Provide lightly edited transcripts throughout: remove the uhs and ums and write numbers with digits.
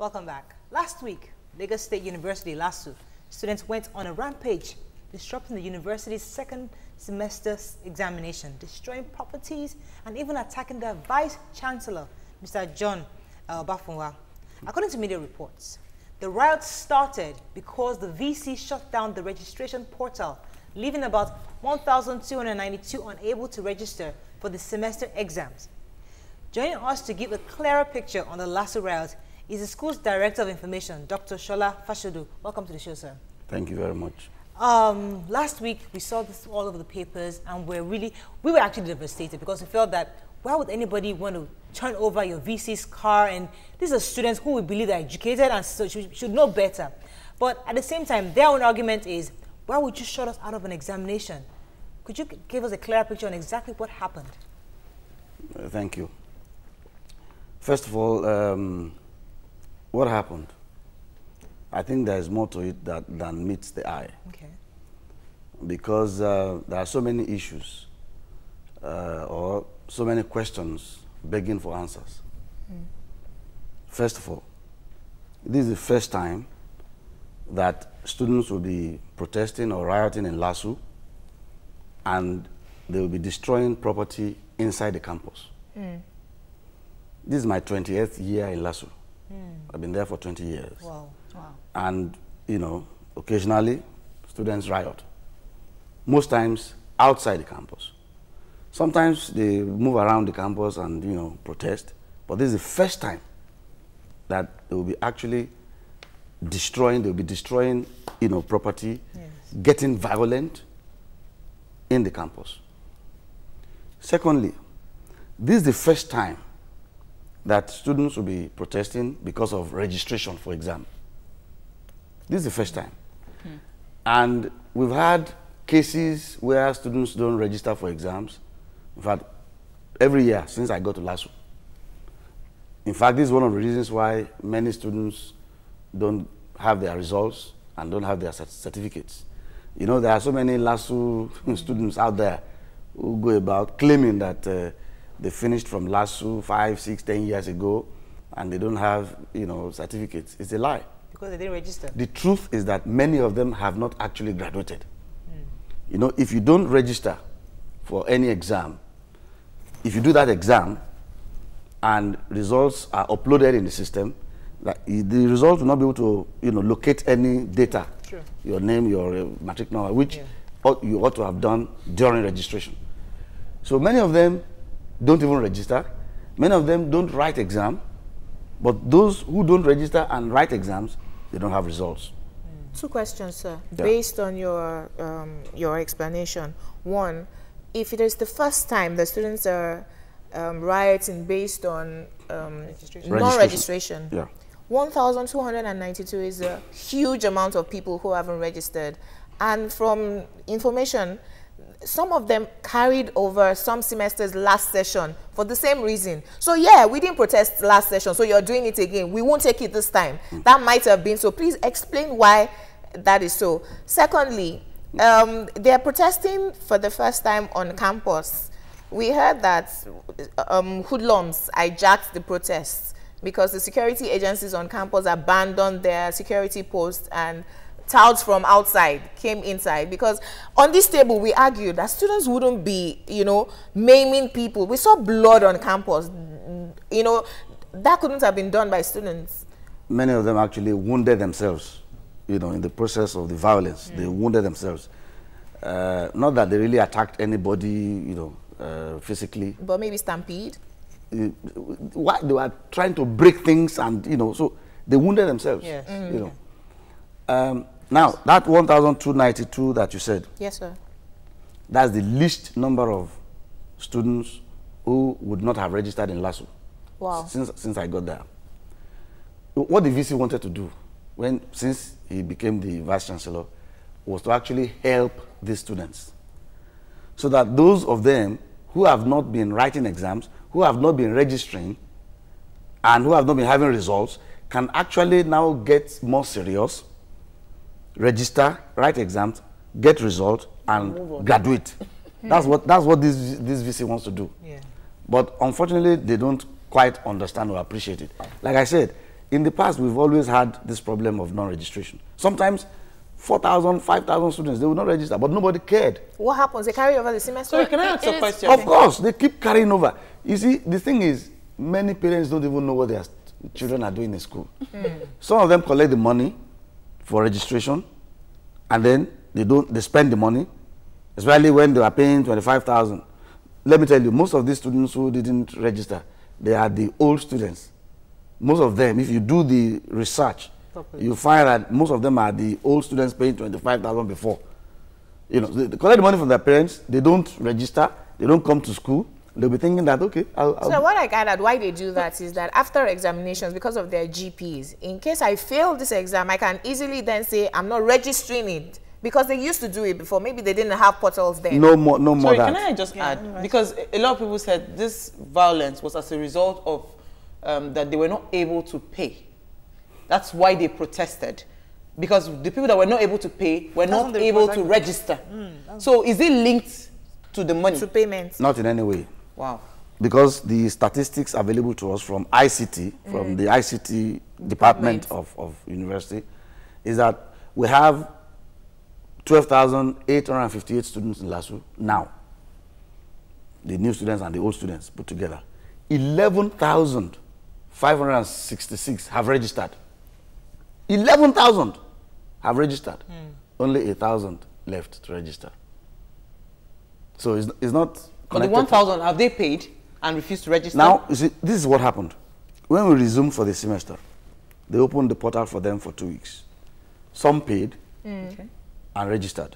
Welcome back. Last week, Lagos State University, LASU, students went on a rampage, disrupting the university's second semester examination, destroying properties, and even attacking the Vice-Chancellor, Mr. John Bafunwa. According to media reports, the riot started because the VC shut down the registration portal, leaving about 1,292 unable to register for the semester exams. Joining us to give a clearer picture on the LASU riot is the school's Director of Information, Dr. Shola Fosudo. Welcome to the show, sir. Thank you very much. Last week, we saw this all over the papers, and we were actually devastated because we felt that why would anybody want to turn over your VC's car? And these are students who we believe are educated and so should know better. But at the same time, their own argument is, why would you shut us out of an examination? Could you give us a clearer picture on exactly what happened? Thank you. First of all, what happened? I think there is more to it than meets the eye. Okay. Because there are so many issues or so many questions begging for answers. First of all, this is the first time that students will be protesting or rioting in LASU, and they will be destroying property inside the campus. This is my 20th year in LASU. I've been there for 20 years. Wow. Wow. And, you know, occasionally students riot. Most times outside the campus. Sometimes they move around the campus and, you know, protest. But this is the first time that they will be actually destroying, you know, property, yes, getting violent in the campus. Secondly, this is the first time that students will be protesting because of registration for exam. This is the first time. And we've had cases where students don't register for exams. In fact, every year since I got to LASU. In fact, this is one of the reasons why many students don't have their results and don't have their certificates. You know, there are so many LASU students out there who go about claiming that they finished from LASU 5, 6, 10 years ago, and they don't have, you know, certificates. It's a lie. Because they didn't register. The truth is that many of them have not actually graduated. You know, if you don't register for any exam, if you do that exam and results are uploaded in the system, the results will not be able to, you know, locate any data. Sure. Your name, your matric number, which you ought to have done during registration. So many of them don't even register. Many of them don't write exam. But those who don't register and write exams, they don't have results. Two questions, sir. Yeah. Based on your explanation. One, if it is the first time the students are rioting based on non-registration, yeah, 1,292 is a huge amount of people who haven't registered. And from information, some of them carried over some semesters last session for the same reason. So yeah, we didn't protest last session, so you're doing it again. We won't take it this time. That might have been so. Please explain why that is so. Secondly, they're protesting for the first time on campus. We heard that hoodlums hijacked the protests because the security agencies on campus abandoned their security posts and touts from outside came inside, because on this table we argued that students wouldn't be, you know, maiming people. We saw blood on campus. You know, that couldn't have been done by students. Many of them actually wounded themselves, you know, in the process of the violence. They wounded themselves. Not that they really attacked anybody, you know, physically. But maybe stampede? Why they were trying to break things, and, you know, so they wounded themselves. Yes. You know. Now, that 1,292 that you said, yes, sir, that's the least number of students who would not have registered in LASU. Wow. Since I got there. What the VC wanted to do, since he became the Vice Chancellor, was to actually help these students. So that those of them who have not been writing exams, who have not been registering, and who have not been having results, can actually now get more serious, register, write exams, get results, and graduate. That's what this VC wants to do. Yeah. But unfortunately, they don't quite understand or appreciate it. Like I said, in the past, we've always had this problem of non-registration. Sometimes 4,000, 5,000 students, they will not register, but nobody cared. What happens? They carry over the semester? Sorry, can I ask a question? Of course, they keep carrying over. You see, the thing is, many parents don't even know what their children are doing in school. Some of them collect the money for registration, and then they spend the money, especially when they are paying 25,000. Let me tell you, most of these students who didn't register, they are the old students. Most of them, if you do the research, you find that most of them are the old students paying 25,000 before. You know, they collect the money from their parents, they don't register, they don't come to school. They'll be thinking that, okay, So what I got at why they do that is that after examinations, because of their GPs, in case I fail this exam, I can easily then say I'm not registering it. Because they used to do it before. Maybe they didn't have portals then. No more Sorry, that. can I just add? Because a lot of people said this violence was as a result of that they were not able to pay. That's why they protested. Because the people that were not able to pay were not able to register. So is it linked to the money? To payments? Not in any way. Wow. Because the statistics available to us from ICT, from the ICT department of university, is that we have 12,858 students in LASU now. The new students and the old students put together. 11,566 have registered. 11,000 have registered. Only 1,000 left to register. So it's not connected. The 1,000, have they paid and refused to register? Now, you see, this is what happened. When we resumed for the semester, they opened the portal for them for 2 weeks. Some paid and registered.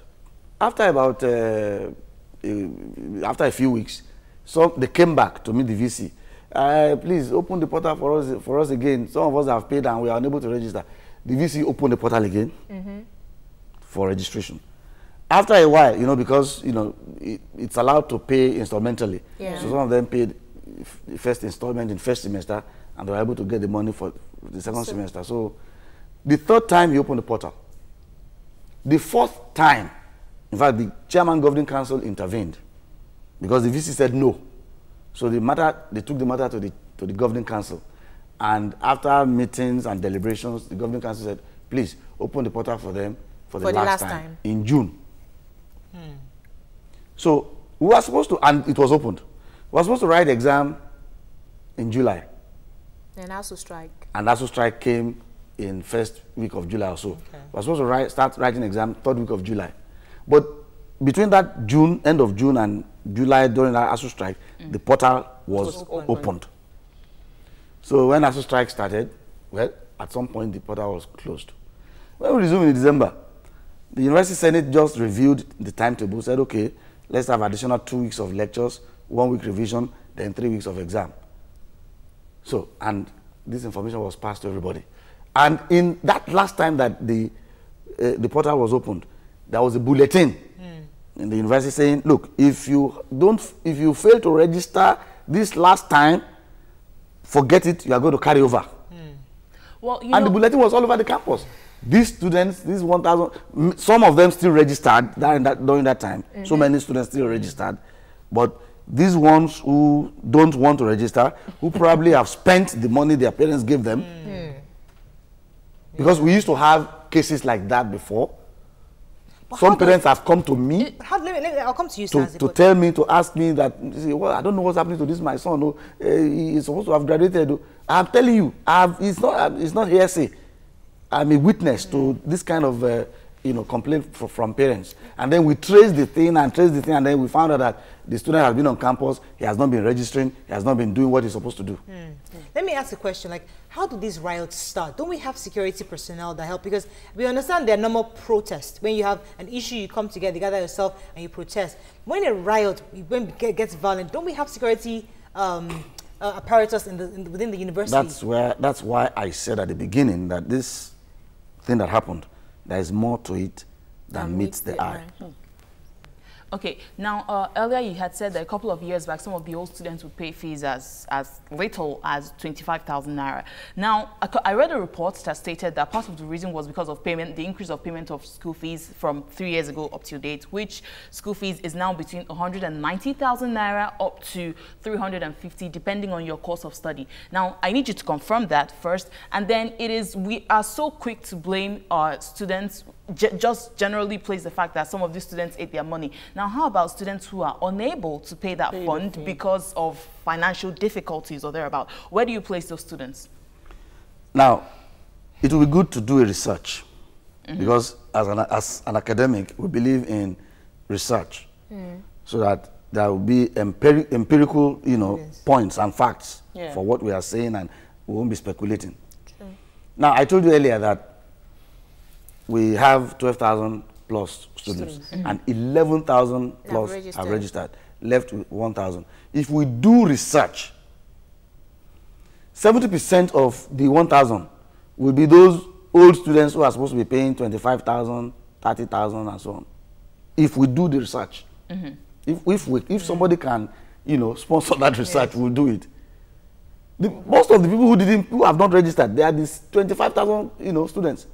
After about after a few weeks, so they came back to meet the VC. Please open the portal for us again. Some of us have paid and we are unable to register. The VC opened the portal again for registration. After a while, you know, because you know it's allowed to pay instrumentally. So some of them paid the first installment in first semester, and they were able to get the money for the second semester. So the third time he opened the portal. The fourth time, in fact, the chairman governing council intervened because the VC said no. So they took the matter to the governing council, and after meetings and deliberations, the governing council said, please open the portal for them for the last time in June. So we were supposed to, and it was opened. We were supposed to write the exam in July. And LASU strike. And LASU strike came in first week of July or so. We were supposed to start writing exam third week of July. But between that end of June and July during the LASU strike, the portal was opened. So when LASU strike started, well, at some point the portal was closed. When we resumed in December, the University Senate just reviewed the timetable, said, okay, let's have additional 2 weeks of lectures, 1 week revision, then 3 weeks of exam. So, and this information was passed to everybody. And in that last time that the portal was opened, there was a bulletin in the university saying, look, if you fail to register this last time, forget it, you are going to carry over. Well, and the bulletin was all over the campus. These students, these 1,000, some of them still registered during that time. So many students still registered. But these ones who don't want to register, who probably have spent the money their parents gave them, because we used to have cases like that before. But some parents have come to me I'll come to you, sir, to tell me, to ask me that, well, I don't know what's happening to this, my son. Oh, he's supposed to have graduated. I'm telling you, it's not hearsay. I'm a witness to this kind of complaint from parents. And then we traced the thing, and then we found out that the student has been on campus, he has not been registering, he has not been doing what he's supposed to do. Let me ask a question, like, how do these riots start? Don't we have security personnel that help? Because we understand they're normal protests. When you have an issue, you come together, you gather yourself, and you protest. When a riot gets violent, don't we have security apparatus within the university? That's why I said at the beginning that this thing that happened, there is more to it than meets the eye. Okay, now earlier you had said that a couple of years back, some of the old students would pay fees as little as 25,000 naira. Now, I read a report that stated that part of the reason was because of payment, the increase of payment of school fees from 3 years ago up to date, which school fees is now between 190,000 naira up to 350, depending on your course of study. Now, I need you to confirm that first, and then we are so quick to blame our students, just generally place the fact that some of these students ate their money. Now, how about students who are unable to pay that fund because of financial difficulties or thereabout? Where do you place those students? Now, it will be good to do a research because as an academic, we believe in research so that there will be empirical, points and facts for what we are saying, and we won't be speculating. Now, I told you earlier that we have 12,000 plus students and 11,000 plus have registered, left with 1,000. If we do research, 70% of the 1,000 will be those old students who are supposed to be paying 25,000, 30,000 and so on. If we do the research, if somebody can, sponsor that research, we'll do it. Most of the people who have not registered, they are these 25,000, students.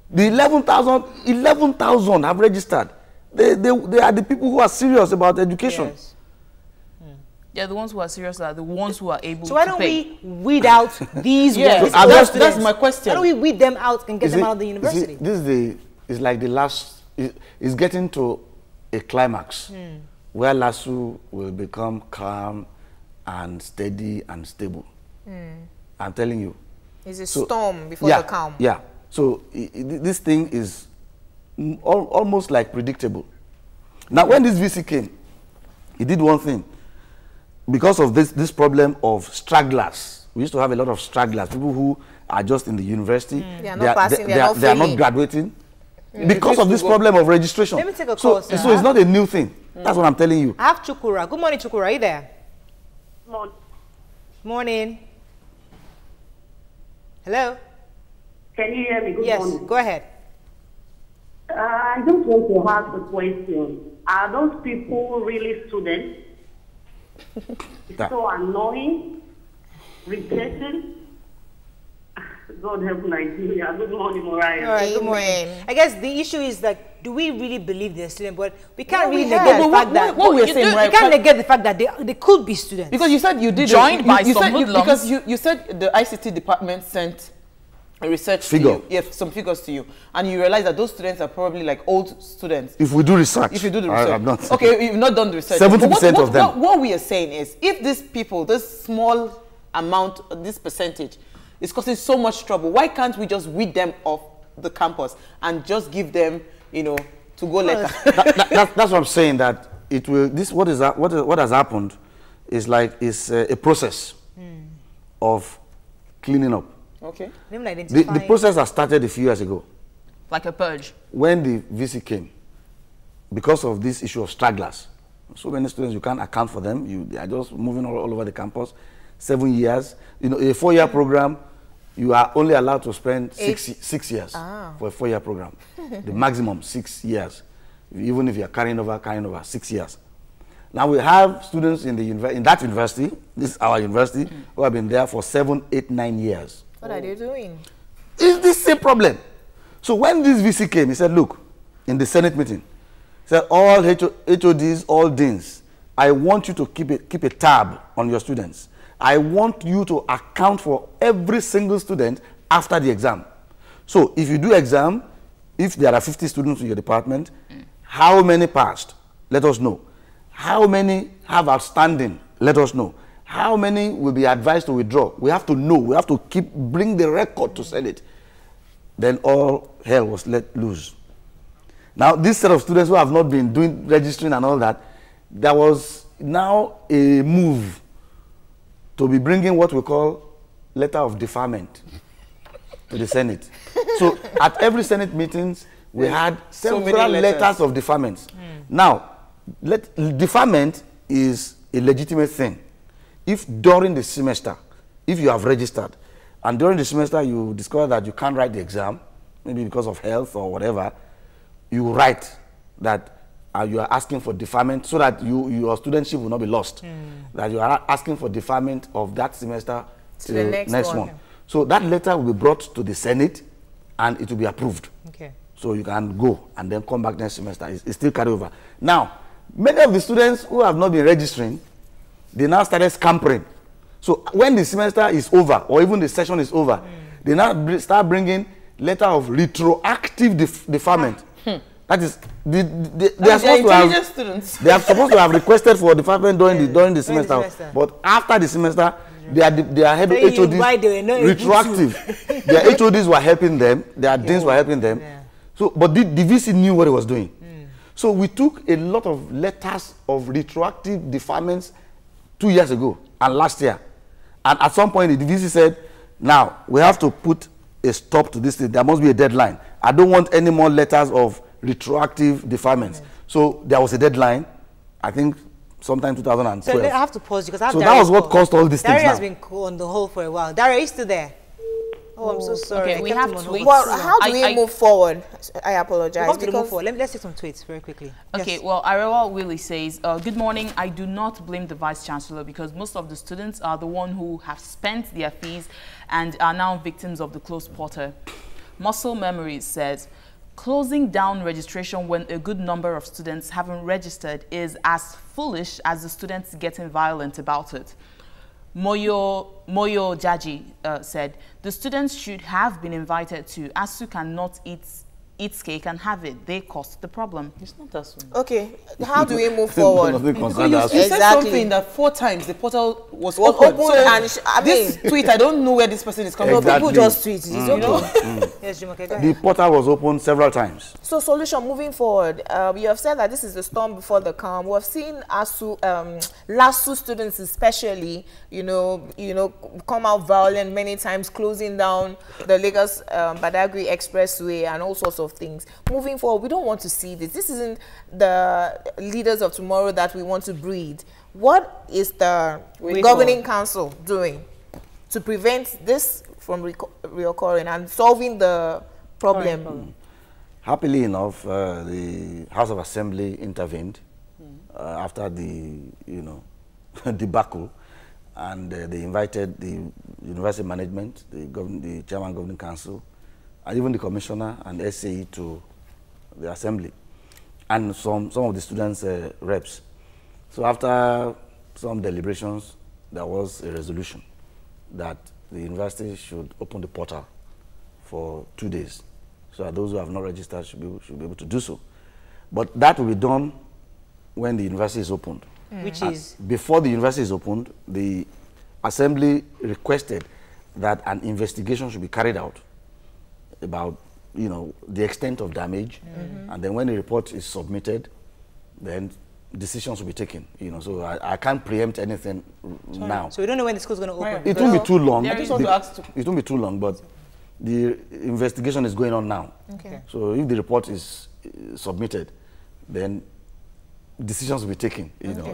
The 11,000 have registered. They are the people who are serious about education. Yes. Yeah, the ones who are serious are the ones who are able to pay. So why don't we weed out these Yes, ones? that's my question. Why don't we weed them out and get them out of the university? It's like the last, it's getting to a climax where LASU will become calm and steady and stable. I'm telling you. It's a storm before the calm. Yeah. So this thing is almost like predictable. Now, when this VC came, he did one thing. Because of this problem of stragglers, we used to have a lot of stragglers, people who are just in the university. They are not passing, they are not graduating. Because of this problem of registration. Let me take a call, sir. So it's not a new thing. That's what I'm telling you. I have Chukura. Good morning, Chukura. Are you there? Morning. Morning. Hello? Can you hear me? Good Yes, morning. go ahead. I just want to ask a question. Are those people really students? It's so annoying, rejected. God help Nigeria. Good morning, Mariah. All right, good morning. Amen. I guess the issue is that do we really believe they're students? But we can't No, really we negate have. the fact that what we're saying, right? we can't negate the fact that they could be students. Because you said you did Joined by some said hoodlums. because you said the ICT department sent a research Figure. to you, some figures to you, and you realize that those students are probably like old students. If we do research. If you do the research, I'm not. okay, you've not done the research. 70% of them. What we are saying is, if these people, this small amount, this percentage, is causing so much trouble, why can't we just weed them off the campus and just give them, to go later? That's what I'm saying. That it will. What has happened is a process of cleaning up. Okay. The process has started a few years ago. Like a purge. When the VC came, because of this issue of stragglers, so many students, you can't account for them. They are just moving all over the campus. 7 years. A 4-year program, you are only allowed to spend 6 years for a 4-year program. The maximum 6 years. Even if you are carrying over 6 years. Now we have students in that university, this is our university, who have been there for 7, 8, 9 years. What are they doing? It's the same problem. So when this VC came, he said, look, in the Senate meeting, he said, all HODs, all deans, I want you to keep a tab on your students. I want you to account for every single student after the exam. So if you do exam, if there are 50 students in your department, how many passed? Let us know. How many have outstanding? Let us know. How many will be advised to withdraw? We have to know. We have to bring the record to Senate. Then all hell was let loose. Now, this set of students who have not been doing registering and all that, there was now a move to be bringing what we call letter of deferment to the Senate. So at every Senate meetings, we had several letters of deferments. Now, deferment is a legitimate thing. If during the semester, if you have registered, and during the semester you discover that you can't write the exam, maybe because of health or whatever, you write that you are asking for deferment so that your studentship will not be lost. That you are asking for deferment of that semester to the next one. So that letter will be brought to the Senate and it will be approved. Okay. So you can go and then come back next semester. It's still carry over. Now, many of the students who have not been registering, they now started scampering. So when the semester is over or even the session is over, they now start bringing letter of retroactive deferment. That is, they are supposed to have students. They are supposed to have requested for deferment during the semester, but after the semester, their head HODs retroactive. Their HODs were helping them. Their deans were helping them. So, but the VC knew what it was doing. So we took a lot of letters of retroactive deferments 2 years ago and last year, and at some point the VC said, "Now we have to put a stop to this thing. There must be a deadline. I don't want any more letters of retroactive deferments." So there was a deadline, I think sometime 2012. So I have to pause because I have so that was what caused all these things. Daria has been on the hold for a while. Daria, are you still there? Oh, I'm so sorry. Okay, we have tweets. Well, how do we move forward? I apologize. Let's take some tweets very quickly. Okay, yes. well, Arewa Willie says, good morning. I do not blame the Vice-Chancellor because most of the students are the one who have spent their fees and are now victims of the closed portal. Muscle Memories says, closing down registration when a good number of students haven't registered is as foolish as the students getting violent about it. Moyo Jaji said, the students should have been invited to. ASU cannot eat cake and have it. They caused the problem. It's not ASU. Okay, how do we move forward? You said something that 4 times the portal was open. So and this tweet, I don't know where this person is coming from. Exactly. People just tweet. It's okay. Yes, Jumoke, go ahead. The portal was opened several times. So solution moving forward, you have said that this is the storm before the calm. We have seen ASU, LASU students especially, you know, come out violent many times, closing down the Lagos Badagry Expressway and all sorts of things. Moving forward, we don't want to see this. This isn't the leaders of tomorrow that we want to breed. What is the governing council doing to prevent this from reoccurring and solving the problem? Happily enough, the House of Assembly intervened after the debacle, and they invited the university management, the chairman governing council, and even the commissioner and SAE to the assembly, and some of the students' reps. So after some deliberations, there was a resolution that the university should open the portal for 2 days, so that those who have not registered should be able to do so. But that will be done when the university is opened. Which is? Before the university is opened, the assembly requested that an investigation should be carried out about, the extent of damage, and then when the report is submitted, then decisions will be taken. So I can't preempt anything now. So we don't know when the school is going to open. It won't be too long. I just want to ask. It won't be too long, but the investigation is going on now. Okay. So if the report is submitted, then decisions will be taken,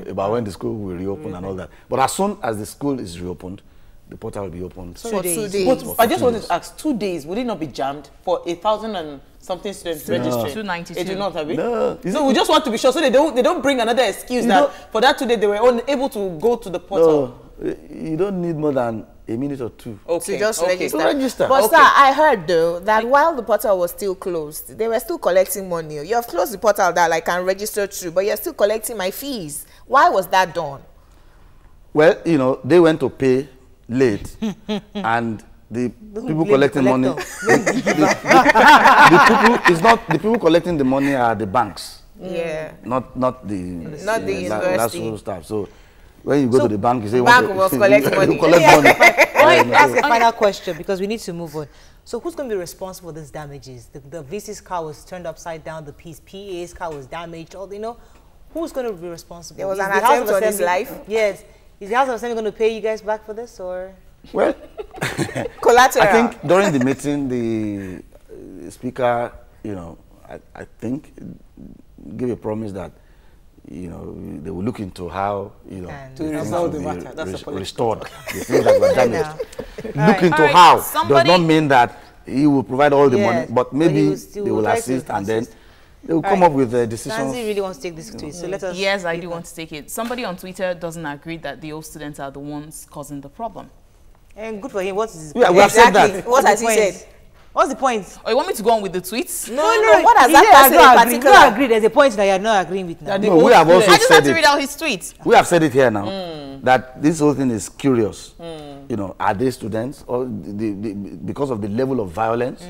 about when the school will reopen and all that. But as soon as the school is reopened, the portal will be opened. For 2 days. But I just wanted to ask, 2 days, would it not be jammed for 1,000 and something students registering? 292. It will not, have it? No. So we just want to be sure, so they don't bring another excuse that for that 2 days they were unable to go to the portal. No, you don't need more than a minute or two. To just register. To register. But sir, I heard though that while the portal was still closed, they were still collecting money. You have closed the portal that I can register through, but you're still collecting my fees. Why was that done? Well, they went to pay late, and the people collecting money. The people collecting the money are the banks. Yeah. Not the university staff. So when you go to the bank, you say bank was collecting money. That's the final question because we need to move on. So who's going to be responsible for these damages? The VC's car was turned upside down. The PA's car was damaged. Who's going to be responsible? There was an attempt on his life. Yes. Is the House of Assembly going to pay you guys back for this, or? Well, collateral. I think during the meeting, the speaker, I think, gave a promise that, they will look into how, to resolve the matter. That's restored. The things that were damaged. Look into how does not mean that he will provide all the money, but maybe they will assist and then They will come up with decisions. Nancy really wants to take this tweet, so let us... Yes, I do want to take it. Somebody on Twitter doesn't agree that the old students are the ones causing the problem. And good for him. What is his Yeah, we have said that. What has he said? What's the point? Oh, you want me to go on with the tweets? No. What has that person in particular? You agree. There's a point that you're not agreeing with now. No, we have also I just said had to it. read out his tweets. We have said it here now that this whole thing is curious. You know, are they students or because of the level of violence?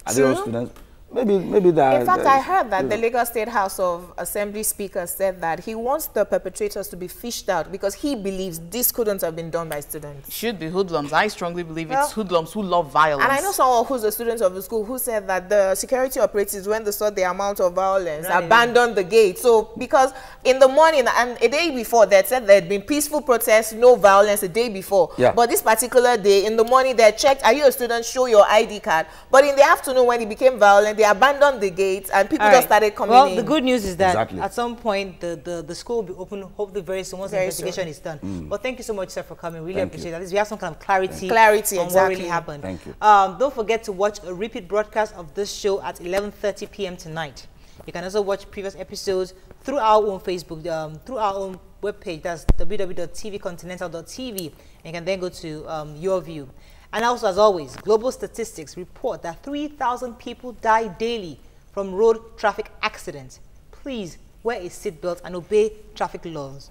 Are they all students? Maybe that. In fact, I heard that the Lagos State House of Assembly Speaker said that he wants the perpetrators to be fished out because he believes this couldn't have been done by students. Should be hoodlums. I strongly believe it's hoodlums who love violence. And I know someone who's a student of the school who said that the security operatives, when they saw the amount of violence, abandoned the gate. So, because in the morning and a day before, they said there had been peaceful protests, no violence a day before. Yeah. But this particular day, in the morning, they checked, are you a student? Show your ID card. But in the afternoon, when it became violent, they abandoned the gates and people just started coming in. Well, the good news is that at some point the school will be open, hopefully very soon once the investigation is done. But thank you so much, sir, for coming. Really appreciate that. At least we have some kind of clarity on what really happened. Thank you. Don't forget to watch a repeat broadcast of this show at 11:30 p.m. tonight. You can also watch previous episodes through our own Facebook, through our own webpage. That's www.tvcontinental.tv. And you can then go to Your View. And also, as always, global statistics report that 3,000 people die daily from road traffic accidents. Please wear a seatbelt and obey traffic laws.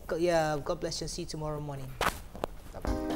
God bless you and see you tomorrow morning. Bye-bye.